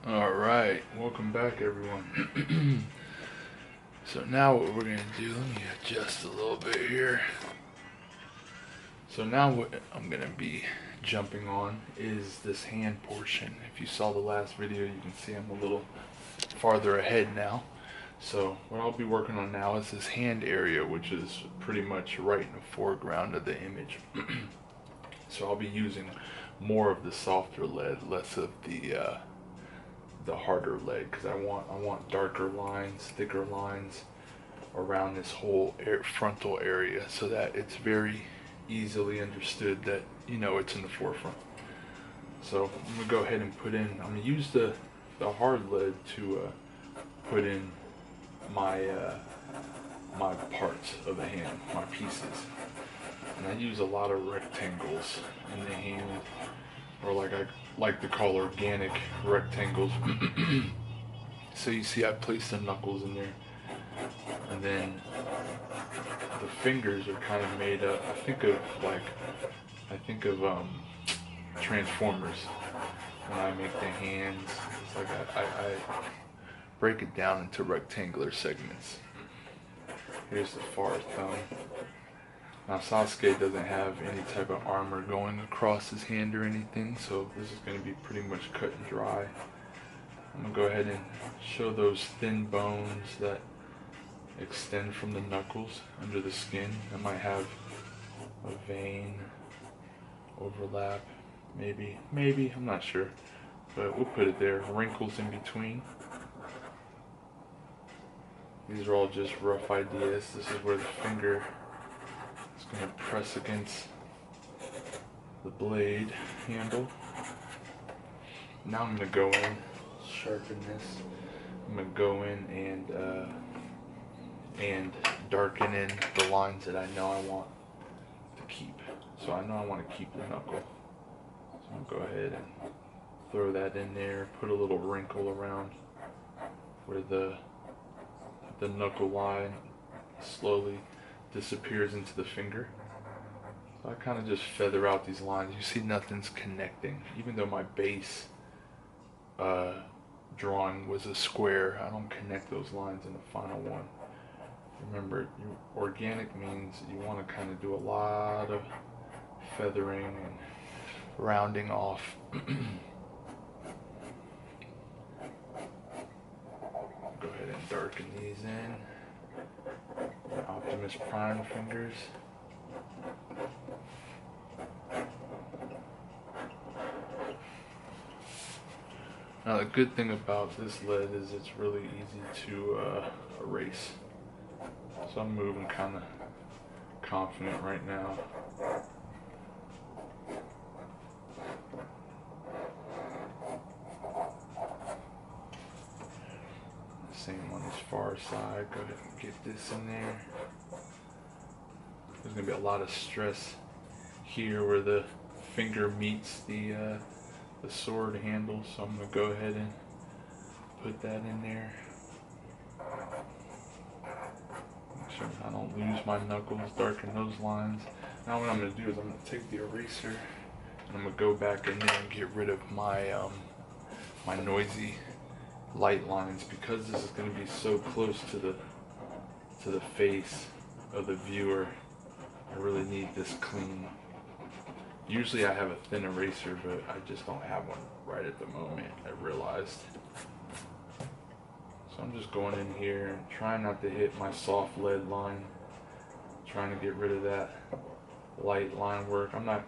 Alright, welcome back everyone. So now what we're going to do, let me adjust a little bit here. So now what I'm going to be jumping on is this hand portion. If you saw the last video, you can see I'm a little farther ahead now. So what I'll be working on now is this hand area, which is pretty much right in the foreground of the image. So I'll be using more of the softer lead, less of the harder lead, because I want darker lines, thicker lines around this whole frontal area, so that it's very easily understood that it's in the forefront. So I'm gonna go ahead and I'm gonna use the hard lead to put in my my parts of the hand, my pieces, and I use a lot of rectangles in the hand, or like I like to call organic rectangles. So you see I placed the knuckles in there, and then the fingers are kind of made up. I think of Transformers when I make the hands. It's like I break it down into rectangular segments. Here's the far thumb. Now Sasuke doesn't have any type of armor going across his hand or anything, so this is going to be pretty much cut and dry. I'm going to go ahead and show those thin bones that extend from the knuckles under the skin. I might have a vein overlap, maybe, I'm not sure, but we'll put it there. Wrinkles in between. These are all just rough ideas. This is where the finger is going to press against the blade handle. Now I'm going to go in, sharpen this. I'm going to go in and darken in the lines that I know I want to keep. So I know I want to keep the knuckle. So I'll go ahead and throw that in there, put a little wrinkle around where the knuckle line slowly disappears into the finger. So I kind of just feather out these lines. You see nothing's connecting. Even though my base drawing was a square, I don't connect those lines in the final one. Remember, organic means you want to kind of do a lot of feathering and rounding off. Go ahead and darken these in. Optimus Prime fingers. Now the good thing about this lead is it's really easy to erase. So I'm moving kind of confident right now. Same on this far side. Go ahead and get this in there. There's going to be a lot of stress here where the finger meets the sword handle, so I'm going to go ahead and put that in there. Make sure I don't lose my knuckles, darken those lines. Now what I'm going to do is I'm going to take the eraser and I'm going to go back in there and get rid of my my noisy light lines, because this is going to be so close to the face of the viewer. I really need this clean. Usually I have a thin eraser, but I just don't have one right at the moment, I realized. So I'm just going in here and trying not to hit my soft lead line, trying to get rid of that light line work. I'm not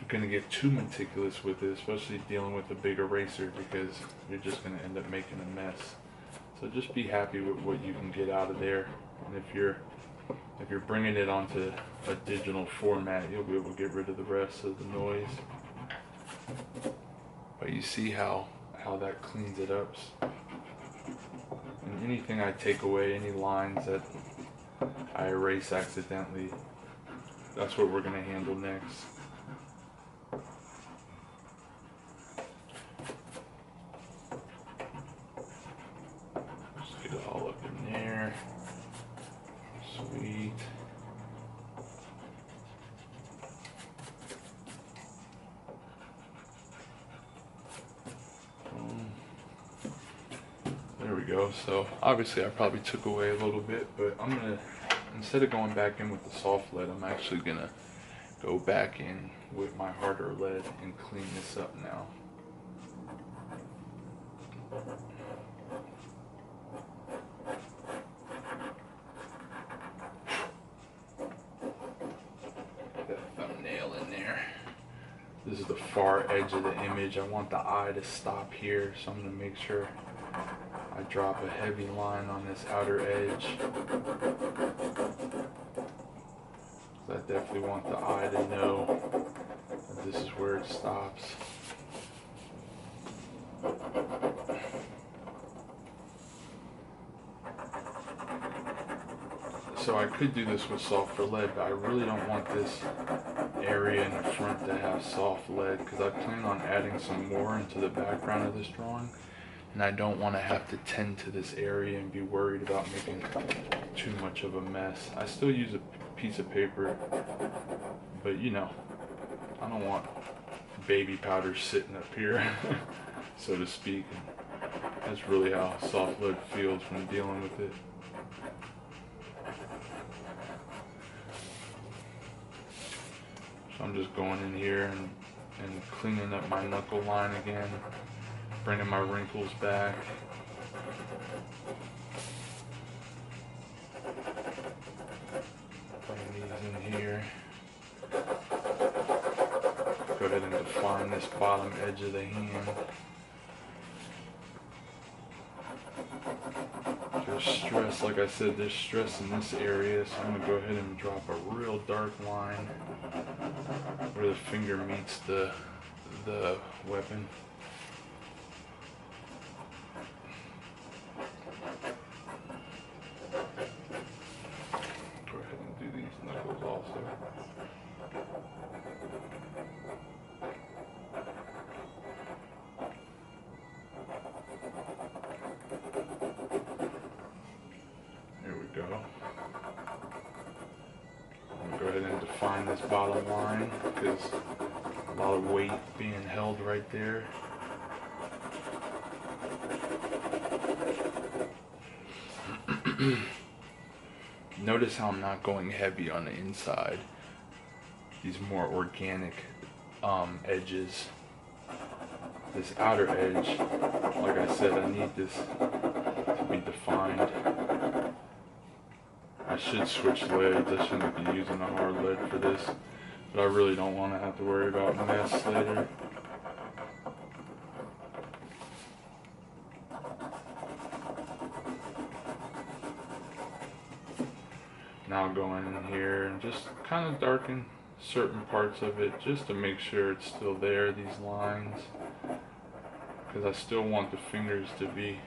going to get too meticulous with it, especially dealing with a big eraser, because you're just going to end up making a mess. So just be happy with what you can get out of there, and if you're bringing it onto a digital format, you'll be able to get rid of the rest of the noise. But you see how that cleans it up. And anything I take away, any lines that I erase accidentally, that's what we're going to handle next. Just get it all up in there. Sweet. we go. So obviously I probably took away a little bit, but I'm gonna, instead of going back in with the soft lead, I'm actually gonna go back in with my harder lead and clean this up now. That thumbnail in there. This is the far edge of the image. I want the eye to stop here, so I'm gonna make sure I drop a heavy line on this outer edge. I definitely want the eye to know that this is where it stops. So I could do this with softer lead, but I really don't want this area in the front to have soft lead, because I plan on adding some more into the background of this drawing, and I don't want to have to tend to this area and be worried about making too much of a mess. I still use a piece of paper, but you know, I don't want baby powder sitting up here, so to speak. That's really how soft lead feels when dealing with it. So I'm just going in here and cleaning up my knuckle line again, bringing my wrinkles back. Bring these in here. Go ahead and define this bottom edge of the hand. There's stress, like I said, there's stress in this area, so I'm going to go ahead and drop a real dark line where the finger meets the weapon. Go ahead and do these knuckles also. There we go. I'm going to go ahead and define this bottom line, because a lot of weight being held right there. Notice how I'm not going heavy on the inside. These more organic edges. This outer edge, like I said, I need this to be defined. I should switch leads. I shouldn't be using a hard lead for this, but I really don't want to have to worry about mess later. Now go in here and just kind of darken certain parts of it just to make sure it's still there, these lines, because I still want the fingers to be,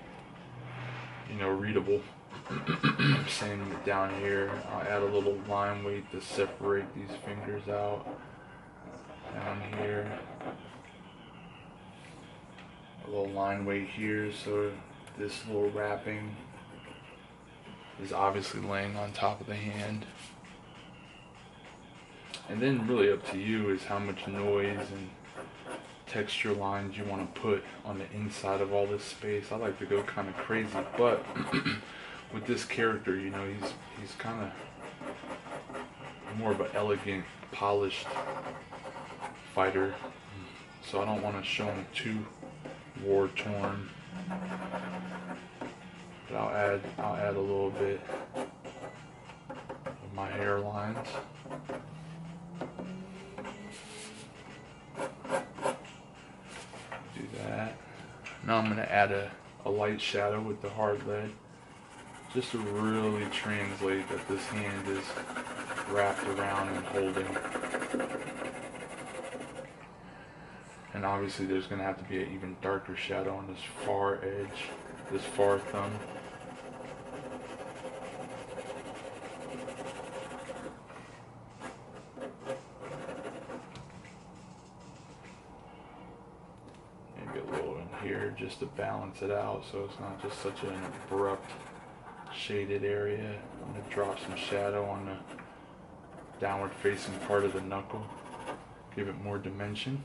you know, readable. Same down here. I'll add a little line weight to separate these fingers out. Down here, a little line weight here, so this little wrapping is obviously laying on top of the hand. And then really up to you is how much noise and texture lines you want to put on the inside of all this space. I like to go kind of crazy, but with this character, you know, he's kind of more of an elegant, polished fighter, so I don't want to show him too war-torn. But I'll add a little bit of my hairlines. Do that. Now I'm going to add a light shadow with the hard lead, just to really translate that this hand is wrapped around and holding. And obviously there's going to have to be an even darker shadow on this far edge, this far thumb. Maybe a little in here just to balance it out so it's not just such an abrupt shaded area. I'm going to drop some shadow on the downward facing part of the knuckle, give it more dimension.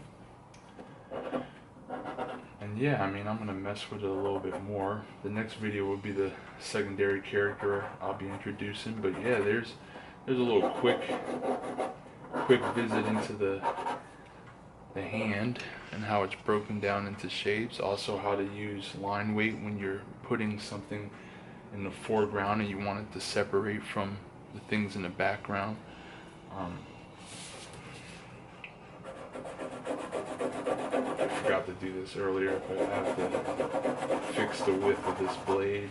And yeah, I mean, I'm gonna mess with it a little bit more. The next video will be the secondary character I'll be introducing. But yeah, there's a little quick visit into the hand and how it's broken down into shapes. Also, how to use line weight when you're putting something in the foreground and you want it to separate from the things in the background. I forgot to do this earlier, but I have to fix the width of this blade.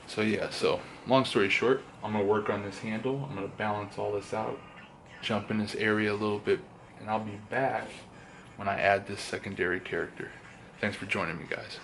So yeah, so long story short, I'm gonna work on this handle. I'm gonna balance all this out, jump in this area a little bit, and I'll be back when I add this secondary character. Thanks for joining me, guys.